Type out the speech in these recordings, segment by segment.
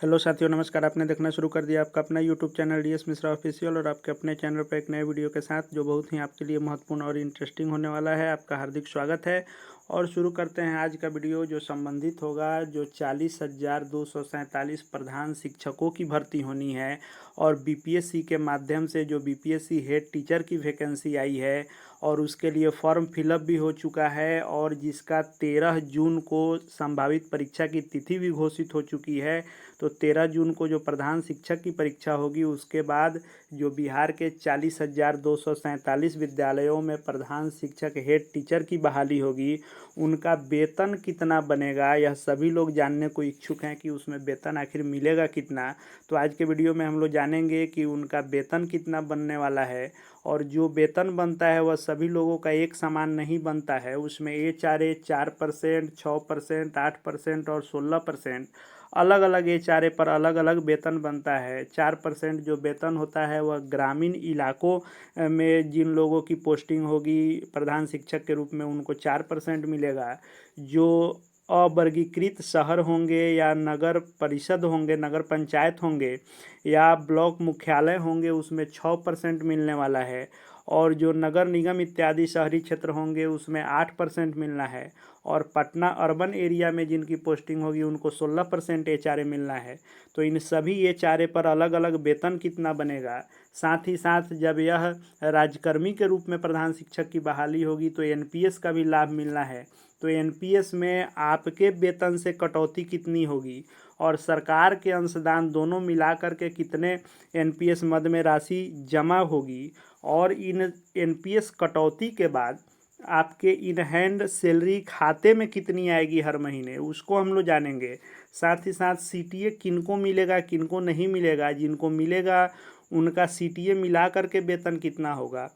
Hello साथियों, नमस्कार। आपने देखना शुरू कर दिया आपका अपना YouTube channel DS Mishra official और आपके अपने चैनल पर एक नए वीडियो के साथ जो बहुत ही आपके लिए महत्वपूर्ण और इंटरेस्टिंग होने वाला है। आपका हार्दिक स्वागत है और शुरू करते हैं आज का वीडियो जो संबंधित होगा जो 40,247 प्रधान शिक्षकों की भर्ती होनी है और बीपीएससी के माध्यम से जो बीपीएससी हेड टीचर की वैकेंसी आई है और उसके लिए फॉर्म फिलअप भी हो चुका है और जिसका 13 जून को संभावित परीक्षा की तिथि भी घोषित हो चुकी है। तो 13 जून को जो प्रधान शिक्षक की परीक्षा होगी उसके बाद जो बिहार के 40,247 विद्यालयों में प्रधान शिक्षक हेड टीचर की बहाली होगी उनका वेतन कितना बनेगा, यह सभी लोग जानने को इच्छुक हैं कि उसमें वेतन आखिर मिलेगा कितना। तो आज के वीडियो में हम लोग जानेंगे कि उनका वेतन कितना बनने वाला है और जो वेतन बनता है वह सभी लोगों का एक समान नहीं बनता है। उसमें एचआरए 4%, 6%, 8% और 16% अलग अलग एचआरए पर अलग अलग वेतन बनता है। 4% जो वेतन होता है वह ग्रामीण इलाकों में जिन लोगों की पोस्टिंग होगी प्रधान शिक्षक के रूप में उनको 4% मिलेगा। जो अवर्गीकृत शहर होंगे या नगर परिषद होंगे, नगर पंचायत होंगे या ब्लॉक मुख्यालय होंगे उसमें 6% मिलने वाला है और जो नगर निगम इत्यादि शहरी क्षेत्र होंगे उसमें 8% मिलना है और पटना अर्बन एरिया में जिनकी पोस्टिंग होगी उनको 16% एचआरए मिलना है। तो इन सभी एचआरए पर अलग अलग वेतन कितना बनेगा। साथ ही साथ जब यह राज्यकर्मी के रूप में प्रधान शिक्षक की बहाली होगी तो एनपीएस का भी लाभ मिलना है। तो एनपीएस में आपके वेतन से कटौती कितनी होगी और सरकार के अंशदान दोनों मिलाकर के कितने एनपीएस मद में राशि जमा होगी और इन एनपीएस कटौती के बाद आपके इन हैंड सैलरी खाते में कितनी आएगी हर महीने उसको हम लोग जानेंगे। साथ ही साथ सीटीए किनको मिलेगा किनको नहीं मिलेगा, जिनको मिलेगा उनका सीटीए मिला करके वेतन कितना होगा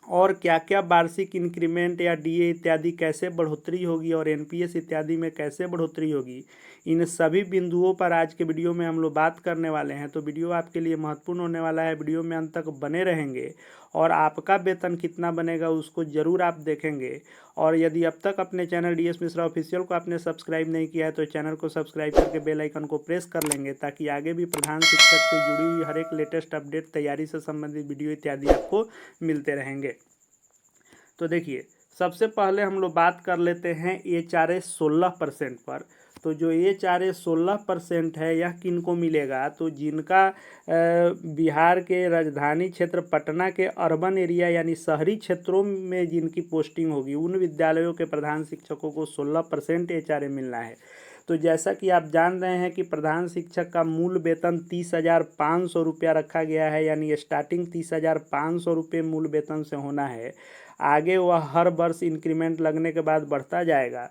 और क्या क्या वार्षिक इंक्रीमेंट या डीए इत्यादि कैसे बढ़ोतरी होगी और एनपीएस इत्यादि में कैसे बढ़ोतरी होगी। इन सभी बिंदुओं पर आज के वीडियो में हम लोग बात करने वाले हैं। तो वीडियो आपके लिए महत्वपूर्ण होने वाला है, वीडियो में अंत तक बने रहेंगे और आपका वेतन कितना बनेगा उसको ज़रूर आप देखेंगे। और यदि अब तक अपने चैनल डीएस मिश्रा ऑफिशियल को आपने सब्सक्राइब नहीं किया है तो चैनल को सब्सक्राइब करके बेल आइकन को प्रेस कर लेंगे ताकि आगे भी प्रधान शिक्षक से जुड़ी हुई हर एक लेटेस्ट अपडेट, तैयारी से संबंधित वीडियो इत्यादि आपको मिलते रहेंगे। तो देखिए, सबसे पहले हम लोग बात कर लेते हैं एचआरए 16% पर। तो जो एचआरए 16% है यह किनको मिलेगा, तो जिनका बिहार के राजधानी क्षेत्र पटना के अर्बन एरिया यानी शहरी क्षेत्रों में जिनकी पोस्टिंग होगी उन विद्यालयों के प्रधान शिक्षकों को 16% एचआरए मिलना है। तो जैसा कि आप जान रहे हैं कि प्रधान शिक्षक का मूल वेतन 30,500 रुपया रखा गया है, यानी स्टार्टिंग 30,500 रुपये मूल वेतन से होना है। आगे वह हर वर्ष इंक्रीमेंट लगने के बाद बढ़ता जाएगा।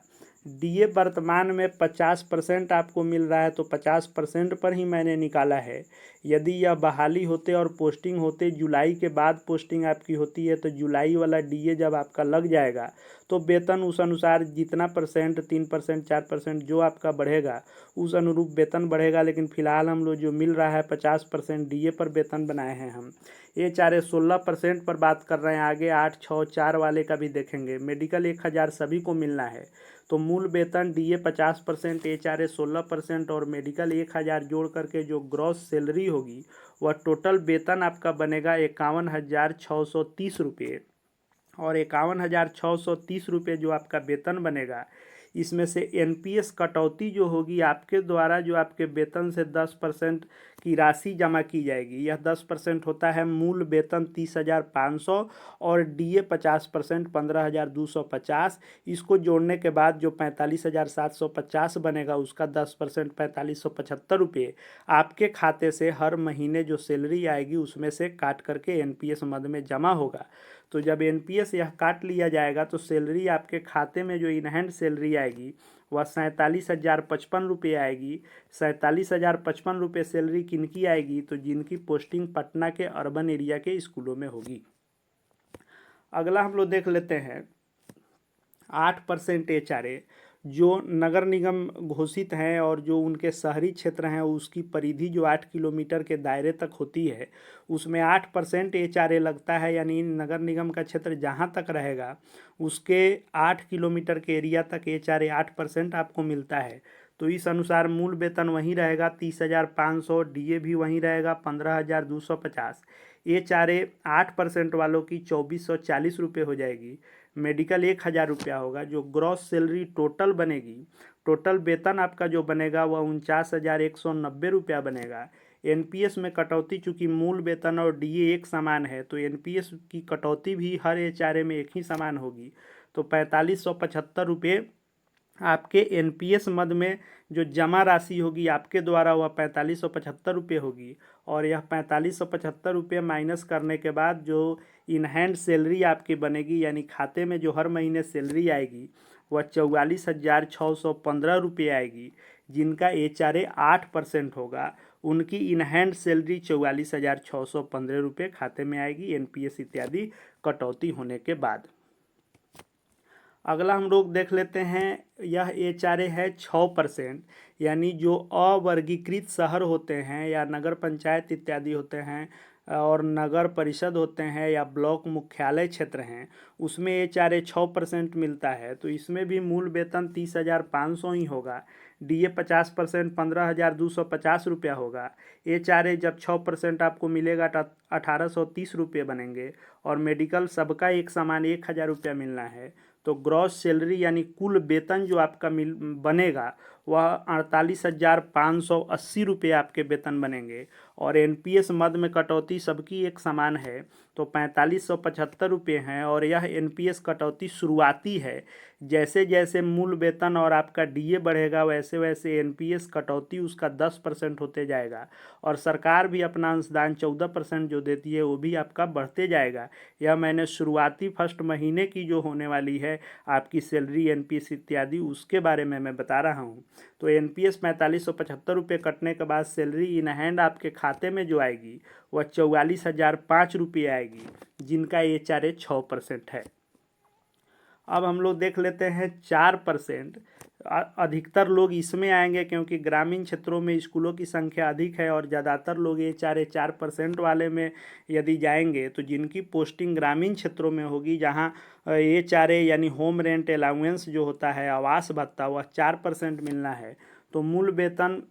डीए वर्तमान में 50% आपको मिल रहा है तो 50% पर ही मैंने निकाला है। यदि यह बहाली होते और पोस्टिंग होते जुलाई के बाद पोस्टिंग आपकी होती है तो जुलाई वाला डीए जब आपका लग जाएगा तो वेतन उस अनुसार जितना परसेंट 3%, 4% जो आपका बढ़ेगा उस अनुरूप वेतन बढ़ेगा। लेकिन फिलहाल हम लोग जो मिल रहा है 50% डीए पर वेतन बनाए हैं हम। ये चारे 16% पर बात कर रहे हैं। आगे 8, 6, 4 वाले का भी देखेंगे। मेडिकल 1,000 सभी को मिलना है। तो मूल वेतन डीए 50%, एचआरए 16% और मेडिकल 1,000 जोड़ करके जो ग्रॉस सैलरी होगी वह टोटल वेतन आपका बनेगा 51,630 रुपये। और 51,630 रुपये जो आपका वेतन बनेगा इसमें से एनपीएस कटौती जो होगी आपके द्वारा जो आपके वेतन से 10% की राशि जमा की जाएगी। यह 10% होता है मूल वेतन 30,500 और डीए 50% 15,250। इसको जोड़ने के बाद जो 45,750 बनेगा उसका 10% 4,575 रुपये आपके खाते से हर महीने जो सैलरी आएगी उसमें से काट करके एनपीएस मद में जमा होगा। तो जब एनपीएस यह काट लिया जाएगा तो सैलरी आपके खाते में जो इन हैंड सैलरी आएगी वह 47,055 रुपये आएगी। 47,055 रुपये सैलरी किनकी आएगी, तो जिनकी पोस्टिंग पटना के अर्बन एरिया के स्कूलों में होगी। अगला हम लोग देख लेते हैं 8% एचआरए जो नगर निगम घोषित हैं और जो उनके शहरी क्षेत्र हैं उसकी परिधि जो 8 किलोमीटर के दायरे तक होती है उसमें 8% एचआरए लगता है। यानी नगर निगम का क्षेत्र जहाँ तक रहेगा उसके 8 किलोमीटर के एरिया तक एचआरए 8% आपको मिलता है। तो इस अनुसार मूल वेतन वहीं रहेगा 30,500, डीए भी वहीं रहेगा 15,250। ये चारे 8% वालों की 2,440 हो जाएगी। मेडिकल 1,000 होगा। जो ग्रॉस सैलरी टोटल बनेगी, टोटल वेतन आपका जो बनेगा वह 49,190 बनेगा। एनपीएस में कटौती, चूंकि मूल वेतन और डीए एक समान है तो एनपीएस की कटौती भी हर एचआरए में एक ही समान होगी। तो 4,575 आपके एनपीएस मद में जो जमा राशि होगी आपके द्वारा वह 4,575 होगी। और यह 4,575 माइनस करने के बाद जो इन हैंड सैलरी आपकी बनेगी, यानी खाते में जो हर महीने सैलरी आएगी वह 44,615 आएगी। जिनका एचआरए 8% होगा उनकी इन हैंड सैलरी 44,615 खाते में आएगी, एनपीएस इत्यादि कटौती होने के बाद। अगला हम लोग देख लेते हैं, यह एचआरए है 6%, यानी जो अवर्गीकृत शहर होते हैं या नगर पंचायत इत्यादि होते हैं और नगर परिषद होते हैं या ब्लॉक मुख्यालय क्षेत्र हैं, उसमें एचआरए 6% मिलता है। तो इसमें भी मूल वेतन 30,500 ही होगा। डीए 50% 15,250 होगा। एचआरए जब 6% आपको मिलेगा तो 1,830 बनेंगे। और मेडिकल सबका एक समान 1,000 मिलना है। तो ग्रॉस सैलरी यानी कुल वेतन जो आपका बनेगा वह 48,580 आपके वेतन बनेंगे। और एनपीएस मद में कटौती सबकी एक समान है तो 4,575 हैं। और यह एनपीएस कटौती शुरुआती है, जैसे जैसे मूल वेतन और आपका डीए बढ़ेगा वैसे वैसे एनपीएस कटौती उसका 10% होते जाएगा। और सरकार भी अपना अंशदान 14% जो देती है वो भी आपका बढ़ते जाएगा। यह मैंने शुरुआती फर्स्ट महीने की जो होने वाली है आपकी सैलरी, एनपीएस इत्यादि, उसके बारे में मैं बता रहा हूँ। तो एनपीएस 4,575 कटने के बाद सैलरी इन हैंड आपके खाते में जो आएगी वह 44,005 आएगी, जिनका एचआरए 6% है। अब हम लोग देख लेते हैं 4%। अधिकतर लोग इसमें आएंगे क्योंकि ग्रामीण क्षेत्रों में स्कूलों की संख्या अधिक है और ज़्यादातर लोग ये 4% वाले में यदि जाएंगे तो जिनकी पोस्टिंग ग्रामीण क्षेत्रों में होगी, जहाँ ये चारे यानी होम रेंट अलाउंस जो होता है, आवास भत्ता, वह 4% मिलना है। तो मूल वेतन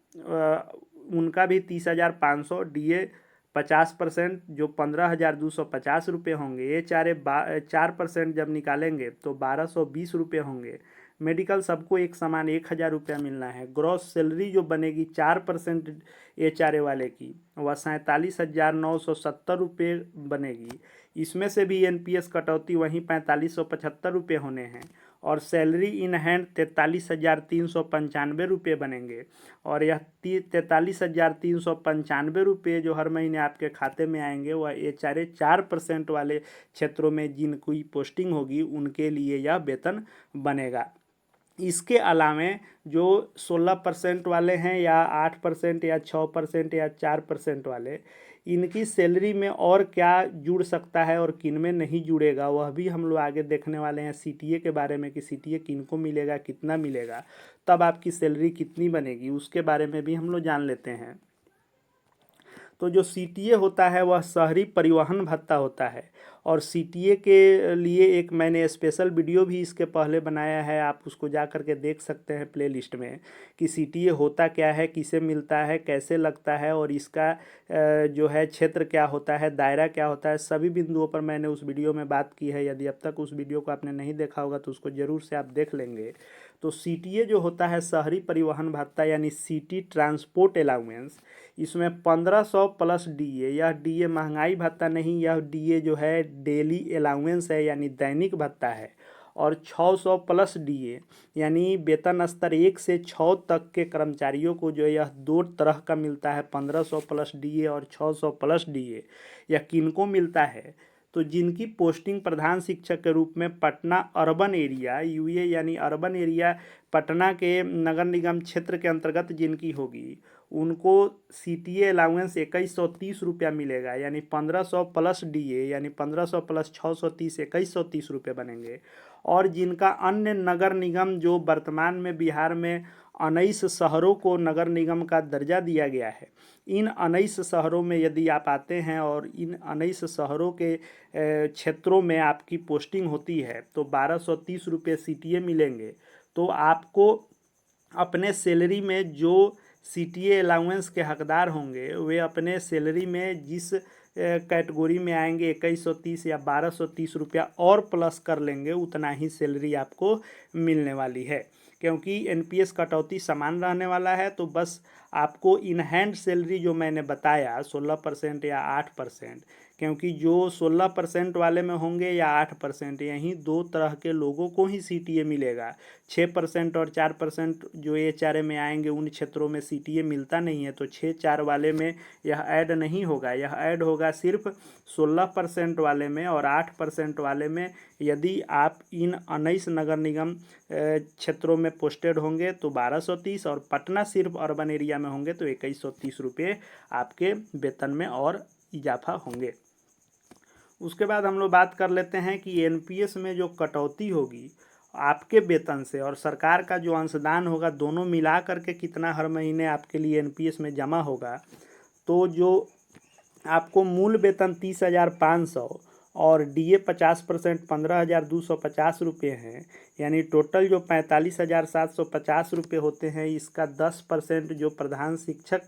उनका भी 30,500, डीए 50% जो 15,250 होंगे। ये 4% जब निकालेंगे तो 1,220 होंगे। मेडिकल सबको एक समान 1,000 मिलना है। ग्रॉस सैलरी जो बनेगी 4% एचआरए वाले की वह 47,970 बनेगी। इसमें से भी एनपीएस कटौती वहीं 4,575 होने हैं। और सैलरी इन हैंड 43,395 बनेंगे। और यह 43,395 जो हर महीने आपके खाते में आएंगे वह एचआरए 4% वाले क्षेत्रों में जिनकी पोस्टिंग होगी उनके लिए यह वेतन बनेगा। इसके अलावे जो 16% वाले हैं या 8% या 6% या 4% वाले, इनकी सैलरी में और क्या जुड़ सकता है और किन में नहीं जुड़ेगा वह भी हम लोग आगे देखने वाले हैं सीटीए के बारे में, कि सीटीए किन को मिलेगा, कितना मिलेगा, तब आपकी सैलरी कितनी बनेगी, उसके बारे में भी हम लोग जान लेते हैं। तो जो सीटीए होता है वह शहरी परिवहन भत्ता होता है। और सीटीए के लिए एक मैंने स्पेशल वीडियो भी इसके पहले बनाया है, आप उसको जा कर के देख सकते हैं प्लेलिस्ट में, कि सीटीए होता क्या है, किसे मिलता है, कैसे लगता है और इसका जो है क्षेत्र क्या होता है, दायरा क्या होता है, सभी बिंदुओं पर मैंने उस वीडियो में बात की है। यदि अब तक उस वीडियो को आपने नहीं देखा होगा तो उसको ज़रूर से आप देख लेंगे। तो सीटीए जो होता है शहरी परिवहन भत्ता यानी सिटी ट्रांसपोर्ट अलाउंस, इसमें 1,500 प्लस डीए, यह डीए महंगाई भत्ता नहीं, यह डीए जो है डेली अलाउंस है यानी दैनिक भत्ता है। और 600 प्लस डीए यानी वेतन स्तर 1 से 6 तक के कर्मचारियों को जो यह दो तरह का मिलता है, 1,500 प्लस डीए और 600 प्लस डीए। यह किनको मिलता है? तो जिनकी पोस्टिंग प्रधान शिक्षक के रूप में पटना अर्बन एरिया, यूए यानी अर्बन एरिया पटना के नगर निगम क्षेत्र के अंतर्गत जिनकी होगी, उनको सीटीए अलाउंस 2,130 मिलेगा, यानी 1,500 प्लस डीए यानी 1,500 प्लस 630, 2,130 बनेंगे। और जिनका अन्य नगर निगम, जो वर्तमान में बिहार में 19 शहरों को नगर निगम का दर्जा दिया गया है, इन 19 शहरों में यदि आप आते हैं और इन 19 शहरों के क्षेत्रों में आपकी पोस्टिंग होती है तो 1,230 सीटीए मिलेंगे। तो आपको अपने सैलरी में जो सीटीए अलाउंस के हकदार होंगे वे अपने सैलरी में जिस कैटेगरी में आएंगे 2130 या 1230 रुपया और प्लस कर लेंगे, उतना ही सैलरी आपको मिलने वाली है। क्योंकि एनपीएस कटौती समान रहने वाला है, तो बस आपको इन हैंड सैलरी जो मैंने बताया 16% या 8%, क्योंकि जो 16% वाले में होंगे या 8%, यहीं दो तरह के लोगों को ही सीटीए मिलेगा। 6% और 4% जो एचआरए में आएंगे उन क्षेत्रों में सीटीए मिलता नहीं है, तो 6-4 वाले में यह ऐड नहीं होगा। यह ऐड होगा सिर्फ 16% वाले में और 8% वाले में। यदि आप इन 19 नगर निगम क्षेत्रों में पोस्टेड होंगे तो 1230, और पटना सिर्फ अर्बन एरिया में होंगे तो 2130 रुपये आपके वेतन में और इजाफा होंगे। उसके बाद हम लोग बात कर लेते हैं कि एनपीएस में जो कटौती होगी आपके वेतन से और सरकार का जो अंशदान होगा, दोनों मिला करके कितना हर महीने आपके लिए एनपीएस में जमा होगा। तो जो आपको मूल वेतन 30,500 और डीए 50% 15,250 रुपये हैं, यानी टोटल जो 45,750 रुपये होते हैं, इसका 10% जो प्रधान शिक्षक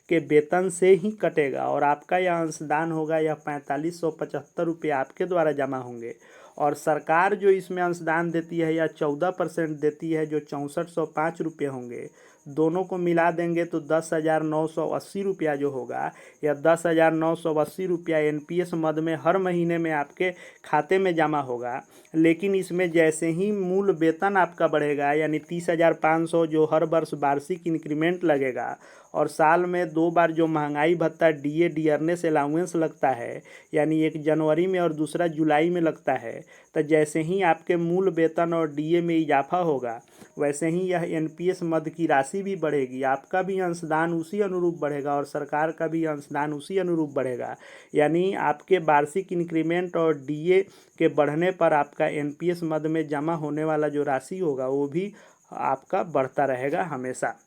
के वेतन से ही कटेगा और आपका यह अंशदान होगा, यह 4575 रुपये आपके द्वारा जमा होंगे। और सरकार जो इसमें अंशदान देती है यह 14% देती है, जो 6405 रुपये होंगे। दोनों को मिला देंगे तो 10,980 रुपया जो होगा, या 10,980 रुपया एनपीएस मद में हर महीने में आपके खाते में जमा होगा। लेकिन इसमें जैसे ही मूल वेतन आपका बढ़ेगा, यानी 30,500 जो हर वर्ष वार्षिक इंक्रीमेंट लगेगा, और साल में 2 बार जो महंगाई भत्ता डीए डियरनेस अलाउंस लगता है, यानी एक जनवरी में और दूसरा जुलाई में लगता है, तो जैसे ही आपके मूल वेतन और डीए में इजाफा होगा, वैसे ही यह एनपीएस मद की राशि भी बढ़ेगी। आपका भी अंशदान उसी अनुरूप बढ़ेगा और सरकार का भी अंशदान उसी अनुरूप बढ़ेगा। यानी आपके वार्षिक इंक्रीमेंट और डीए के बढ़ने पर आपका एनपीएस मद में जमा होने वाला जो राशि होगा वो भी आपका बढ़ता रहेगा हमेशा।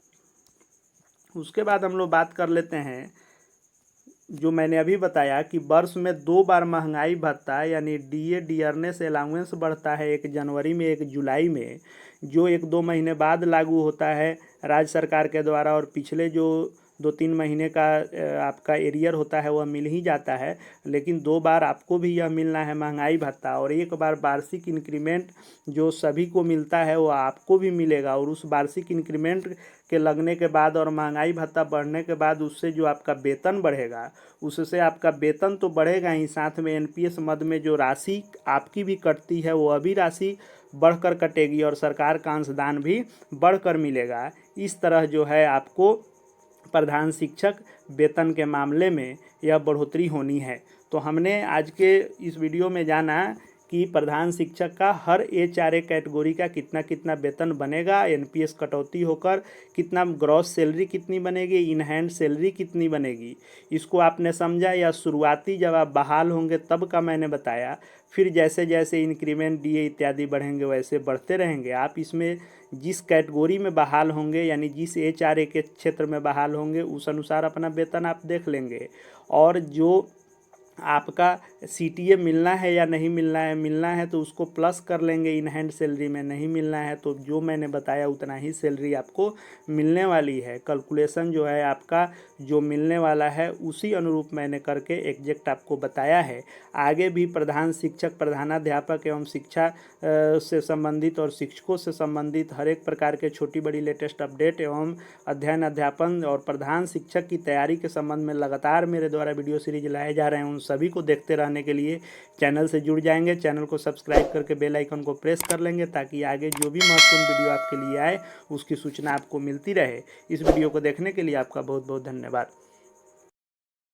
उसके बाद हम लोग बात कर लेते हैं, जो मैंने अभी बताया कि वर्ष में 2 बार महंगाई भत्ता यानी डीए डियरनेस अलाउंस बढ़ता है, एक जनवरी में एक जुलाई में, जो 1-2 महीने बाद लागू होता है राज्य सरकार के द्वारा, और पिछले जो 2-3 महीने का आपका एरियर होता है वह मिल ही जाता है। लेकिन 2 बार आपको भी यह मिलना है महंगाई भत्ता, और एक बार वार्षिक इंक्रीमेंट जो सभी को मिलता है वो आपको भी मिलेगा। और उस वार्षिक इंक्रीमेंट के लगने के बाद और महंगाई भत्ता बढ़ने के बाद उससे जो आपका वेतन बढ़ेगा, उससे आपका वेतन तो बढ़ेगा ही, साथ में एनपीएस मद में जो राशि आपकी भी कटती है वो अभी राशि बढ़कर कटेगी और सरकार का अंशदान भी बढ़कर मिलेगा। इस तरह जो है आपको प्रधान शिक्षक वेतन के मामले में यह बढ़ोतरी होनी है। तो हमने आज के इस वीडियो में जाना कि प्रधान शिक्षक का हर एचआरए कैटेगरी का कितना कितना वेतन बनेगा, एनपीएस कटौती होकर कितना ग्रॉस सैलरी कितनी बनेगी, इन हैंड सैलरी कितनी बनेगी, इसको आपने समझा। या शुरुआती जब आप बहाल होंगे तब का मैंने बताया, फिर जैसे जैसे इंक्रीमेंट डीए इत्यादि बढ़ेंगे वैसे बढ़ते रहेंगे। आप इसमें जिस कैटेगरी में बहाल होंगे, यानी जिस एचआरए के क्षेत्र में बहाल होंगे, उस अनुसार अपना वेतन आप देख लेंगे। और जो आपका सीटीए मिलना है या नहीं मिलना है तो उसको प्लस कर लेंगे इन हैंड सैलरी में, नहीं मिलना है तो जो मैंने बताया उतना ही सैलरी आपको मिलने वाली है। कैलकुलेशन जो है आपका जो मिलने वाला है उसी अनुरूप मैंने करके एग्जैक्ट आपको बताया है। आगे भी प्रधान शिक्षक, प्रधानाध्यापक एवं शिक्षा से संबंधित और शिक्षकों से संबंधित हर एक प्रकार के छोटी बड़ी लेटेस्ट अपडेट एवं अध्ययन अध्यापन और प्रधान शिक्षक की तैयारी के संबंध में लगातार मेरे द्वारा वीडियो सीरीज लाए जा रहे हैं। उन सभी को देखते रहने के लिए चैनल से जुड़ जाएंगे, चैनल को सब्सक्राइब करके बेल आइकन को प्रेस कर लेंगे, ताकि आगे जो भी महत्वपूर्ण वीडियो आपके लिए आए उसकी सूचना आपको मिलती रहे। इस वीडियो को देखने के लिए आपका बहुत बहुत धन्यवाद।